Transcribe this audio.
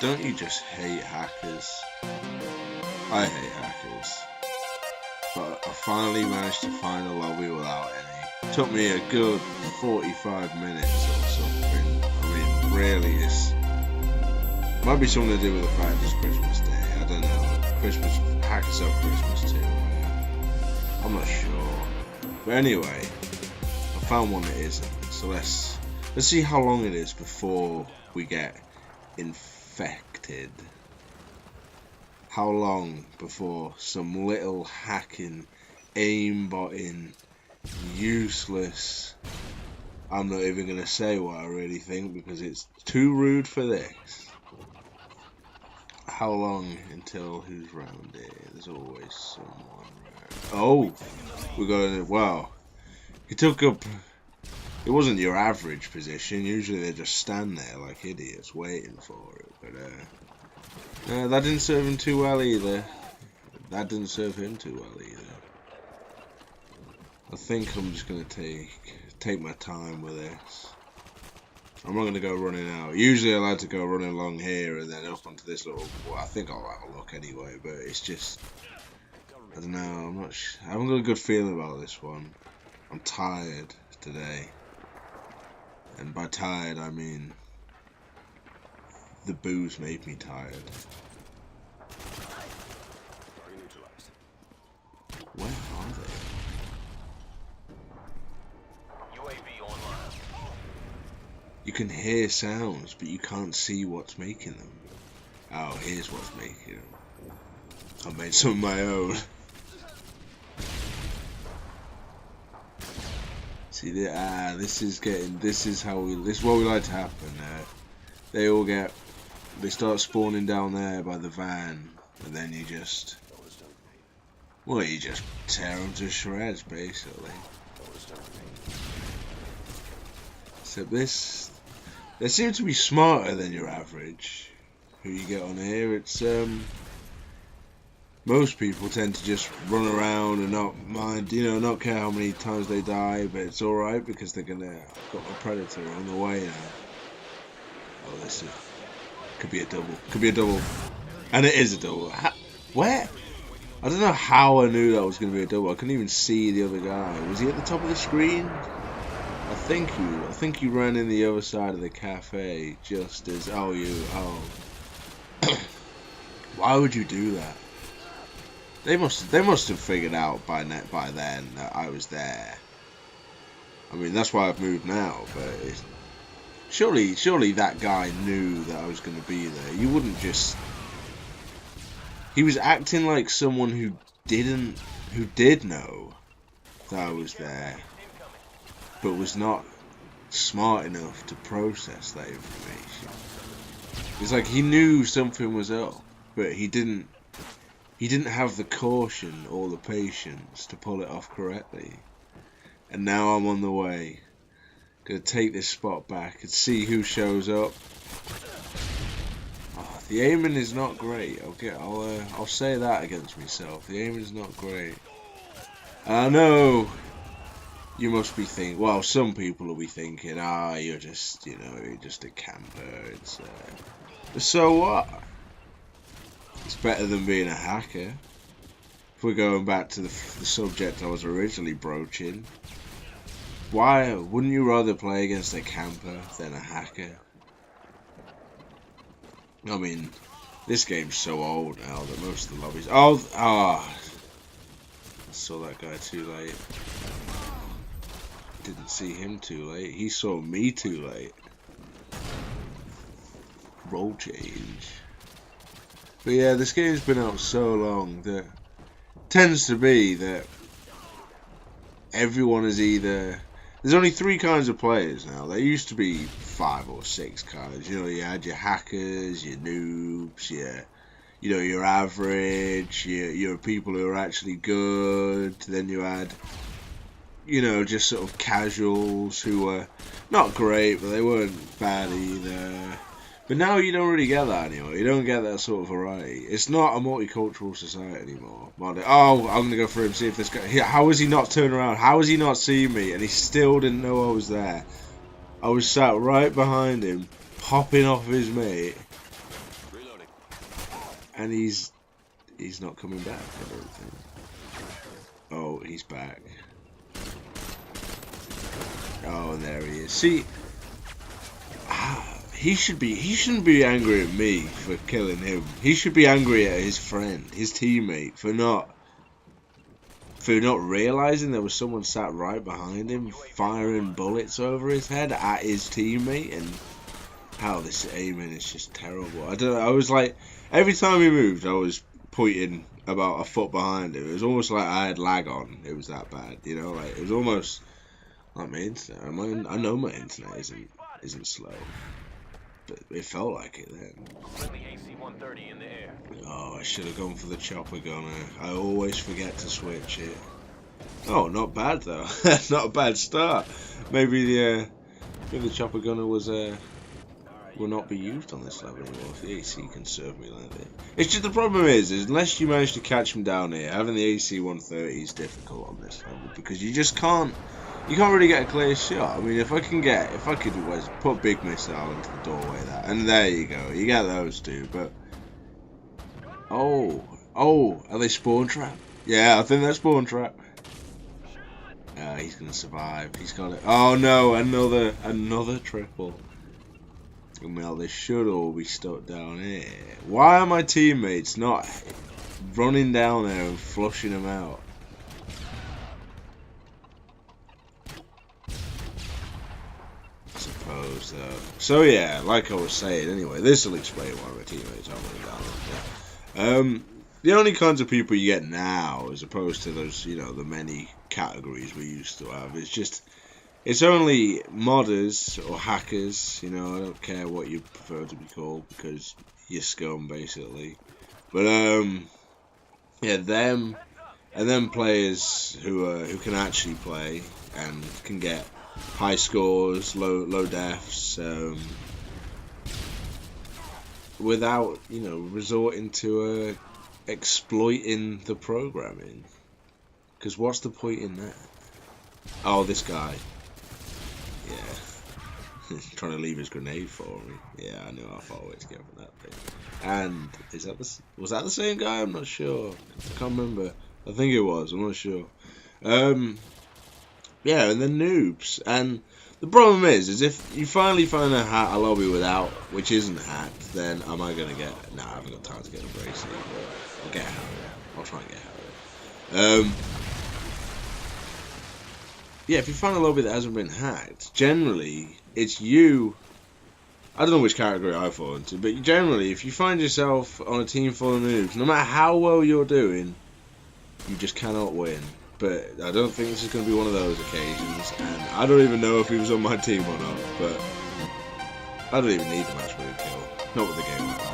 Don't you just hate hackers? I hate hackers. But I finally managed to find a lobby without any. It took me a good 45 minutes or something. I mean, really, might be something to do with the fact it's Christmas Day. I don't know. Hackers have Christmas too. I'm not sure. But anyway, I found one that isn't. So let's see how long it is before we get infected. How long before some little hacking, aimbotting, useless... I'm not even going to say what I really think because it's too rude for this. How long until who's round here? There's always someone around. Oh! We got a... Wow. He took up... It wasn't your average position. Usually they just stand there like idiots waiting for it. But that didn't serve him too well either. That didn't serve him too well either. I think I'm just gonna take my time with this. I'm not gonna go running out. Usually I like to go running along here and then up onto this little... Well, I think I'll have a look anyway, but it's just... I don't know, I haven't got a good feeling about this one. I'm tired today. And by tired, I mean... The booze made me tired. Where are they? UAV online. You can hear sounds, but you can't see what's making them. Oh, here's what's making them. I made some of my own. See, this is what we like to happen. They start spawning down there by the van, and then you just tear them to shreds, basically. Except they seem to be smarter than your average. Who you get on here? It's most people tend to just run around and not mind, not care how many times they die, but it's all right because they're got a predator on the way now. Oh, this could be a double, and it is a double. Where? I don't know how I knew that was going to be a double. I couldn't even see the other guy. Was he at the top of the screen? I think you ran in the other side of the cafe just as... Oh. Why would you do that? They must have figured out by then that I was there. I mean, that's why I've moved now, but surely that guy knew that I was going to be there. You wouldn't just... He was acting like someone who did know that I was there, but was not smart enough to process that information. It's like he knew something was up, but he didn't have the caution or the patience to pull it off correctly. And now I'm on the way. Gonna take this spot back and see who shows up. Oh, the aiming is not great. I'll say that against myself. The aiming is not great. I know. You must be thinking. Well, some people will be thinking, you're just, you're just a camper. So what? It's better than being a hacker. If we're going back to the subject I was originally broaching, why wouldn't you rather play against a camper than a hacker? I mean, this game's so old now that most of the lobbies... I saw that guy too late. Didn't see him too late. He saw me too late. Roll change. But yeah, this game's been out so long that tends to be that everyone is either... There's only 3 kinds of players now. There used to be 5 or 6 kinds. You had your hackers, your noobs, your average, your people who are actually good. Then you had, just sort of casuals who were not great, but they weren't bad either. But now you don't really get that anymore. You don't get that sort of variety. It's not a multicultural society anymore. Oh, I'm going to go for him, see if this guy... How was he not turned around? How was he not seeing me? And he still didn't know I was there. I was sat right behind him, popping off his mate. And he's not coming back, I don't think. Oh, he's back. Oh, and there he is. See, he shouldn't be angry at me for killing him. He should be angry at his friend, his teammate, for not realizing there was someone sat right behind him, firing bullets over his head at his teammate, and how this aiming is just terrible. I was like, every time he moved, I was pointing about a foot behind him. It was almost like I had lag on. It was that bad, you know. Like, it was almost like my internet. I know my internet isn't slow, but it felt like it then. Oh, I should have gone for the chopper gunner. I always forget to switch it. Oh, not bad though. Not a bad start. Maybe the chopper gunner will not be used on this level anymore if the AC can serve me like that. It's just the problem is unless you manage to catch him down here, having the AC 130 is difficult on this level because you just can't really get a clear shot. I mean, if I could put big missile into the doorway and there you go, you get those two. But oh, are they spawn trap? Yeah, I think they're spawn trap. He's gonna survive. He's got it. Oh no, another triple. Well, they should all be stuck down here. Why are my teammates not running down there and flushing them out? I suppose, though. So yeah, like I was saying, anyway, this will explain why my teammates aren't running down there. The only kinds of people you get now, as opposed to those, you know, the many categories we used to have, it's only modders or hackers, you know. I don't care what you prefer to be called because you're scum basically. But yeah, them and then players who can actually play and can get high scores, low deaths, without, you know, resorting to exploiting the programming. Because what's the point in that? Oh, this guy. Yeah. Trying to leave his grenade for me. Yeah, I knew how far away to get from that thing. And was that the same guy? I'm not sure. I can't remember. I think it was. I'm not sure. Yeah, and then noobs. And the problem is if you finally find a lobby which isn't hacked, then am I gonna get? Nah, I haven't got time to get a bracelet. But I'll get out of it. I'll try and get out of it. Yeah, if you find a lobby that hasn't been hacked, generally it's you. I don't know which category I fall into, but generally, if you find yourself on a team full of noobs, no matter how well you're doing, you just cannot win. But I don't think this is going to be one of those occasions, and I don't even know if he was on my team or not, but I don't even need the match winning kill. Not with the game like that.